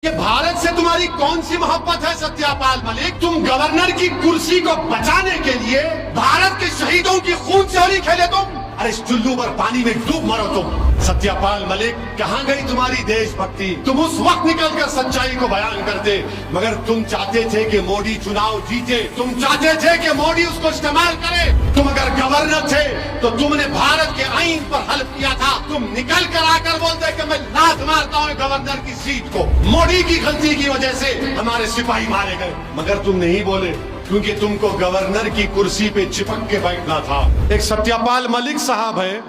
ये भारत से तुम्हारी कौन सी मोहब्बत है सत्यापाल मलिक? तुम गवर्नर की कुर्सी को बचाने के लिए भारत के शहीदों की खून से होली खेले तुम। अरे इस चुल्लू पर पानी में डूब मरो तुम। सत्यापाल मलिक, कहाँ गई तुम्हारी देशभक्ति? तुम उस वक्त निकलकर सच्चाई को बयान करते, मगर तुम चाहते थे कि मोदी चुनाव जीते, तुम चाहते थे कि मोदी उसको इस्तेमाल करे। तुम अगर गवर्नर थे तो तुमने भारत के आईन पर हल्फ किया था। तुम निकल कर आकर बोलते कि मैं लात मारता हूँ गवर्नर की सीट को। मोदी की गलती की वजह से हमारे सिपाही मारे गए, मगर तुम नहीं बोले क्योंकि तुमको गवर्नर की कुर्सी पे चिपक के बैठना था। एक सत्यापाल मलिक साहब है,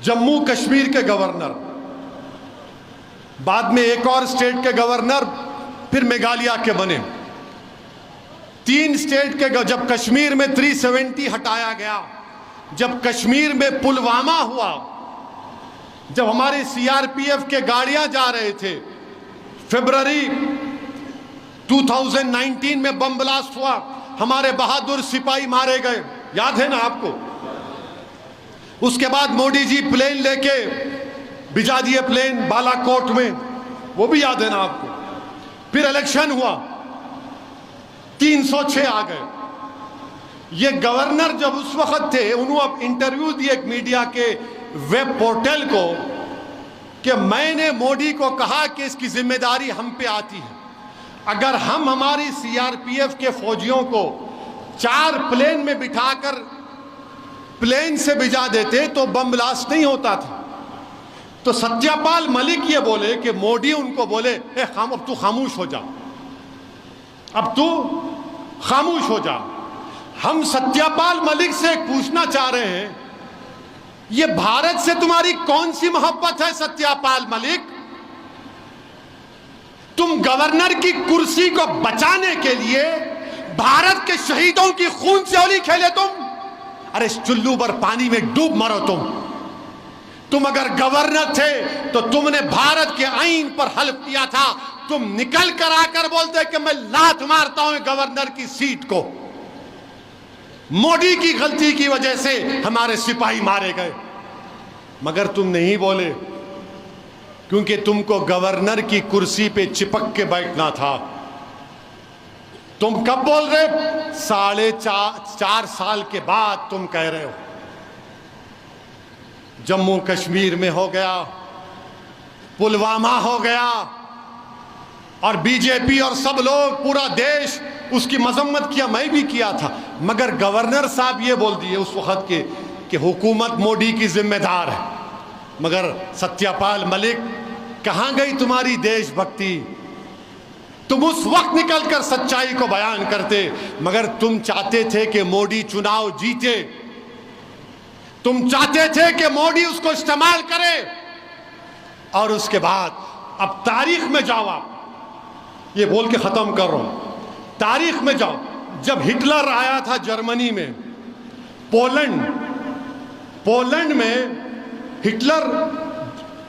जम्मू कश्मीर के गवर्नर, बाद में एक और स्टेट के गवर्नर, फिर मेघालय के बने। 3 स्टेट के जब कश्मीर में 370 हटाया गया, जब कश्मीर में पुलवामा हुआ, जब हमारे सीआरपीएफ के गाड़ियां जा रहे थे, फरवरी 2019 में बम ब्लास्ट हुआ, हमारे बहादुर सिपाही मारे गए, याद है ना आपको? उसके बाद मोदी जी प्लेन लेके भिजा दिए, प्लेन बालाकोट में, वो भी याद है ना आपको? फिर इलेक्शन हुआ, 306 आ गए। ये गवर्नर जब उस वक्त थे, उन्होंने इंटरव्यू दिए एक मीडिया के वेब पोर्टल को कि मैंने मोदी को कहा कि इसकी जिम्मेदारी हम पे आती है। अगर हम हमारी सीआरपीएफ के फौजियों को 4 प्लेन में बिठाकर प्लेन से भिजा देते तो बम ब्लास्ट नहीं होता था। तो सत्यापाल मलिक ये बोले कि मोदी उनको बोले, अब तू खामोश हो जा, अब तू खामोश हो जा। हम सत्यापाल मलिक से पूछना चाह रहे हैं, ये भारत से तुम्हारी कौन सी मोहब्बत है सत्यापाल मलिक? तुम गवर्नर की कुर्सी को बचाने के लिए भारत के शहीदों की खून से होली खेले तुम। अरे इस चुल्लू पर पानी में डूब मरो तुम अगर गवर्नर थे तो तुमने भारत के आईन पर हल्फ किया था। तुम निकल कर आकर बोलते कि मैं लात मारता हूं गवर्नर की सीट को। मोदी की गलती की वजह से हमारे सिपाही मारे गए, मगर तुम नहीं बोले क्योंकि तुमको गवर्नर की कुर्सी पे चिपक के बैठना था। तुम कब बोल रहे? 4.5 साल के बाद तुम कह रहे हो। जम्मू कश्मीर में हो गया, पुलवामा हो गया, और बीजेपी और सब लोग, पूरा देश उसकी मजम्मत किया, मैं भी किया था, मगर गवर्नर साहब ये बोल दिए उस वक्त के कि हुकूमत मोदी की जिम्मेदार है। मगर सत्यापाल मलिक, कहां गई तुम्हारी देशभक्ति? तुम उस वक्त निकलकर सच्चाई को बयान करते, मगर तुम चाहते थे कि मोदी चुनाव जीते, तुम चाहते थे कि मोदी उसको इस्तेमाल करे। और उसके बाद अब तारीख में जाओ, आप ये बोल के खत्म कर रहा हूं, तारीख में जाओ। जब हिटलर आया था जर्मनी में, पोलैंड में हिटलर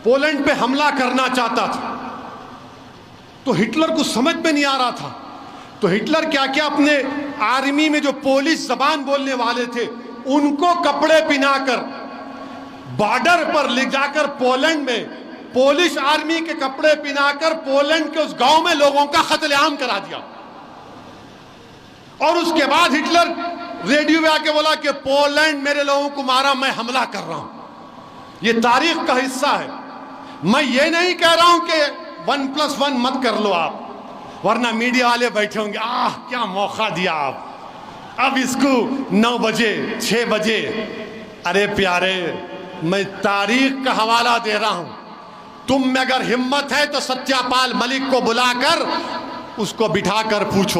पोलैंड पे हमला करना चाहता था, तो हिटलर को समझ में नहीं आ रहा था। तो हिटलर क्या क्या अपने आर्मी में जो पोलिश जबान बोलने वाले थे उनको कपड़े पहनाकर बॉर्डर पर ले जाकर पोलैंड में पोलिश आर्मी के कपड़े पहनाकर पोलैंड के उस गांव में लोगों का कत्लेआम करा दिया। और उसके बाद हिटलर रेडियो में आके बोला कि पोलैंड मेरे लोगों को मारा, मैं हमला कर रहा हूं। ये तारीख का हिस्सा है। मैं ये नहीं कह रहा हूं कि 1+1 मत कर लो आप, वरना मीडिया वाले बैठे होंगे, क्या मौका दिया आप, अब इसको 9 बजे 6 बजे। अरे प्यारे, मैं तारीख का हवाला दे रहा हूं। तुम में अगर हिम्मत है तो सत्यापाल मलिक को बुलाकर उसको बिठाकर पूछो।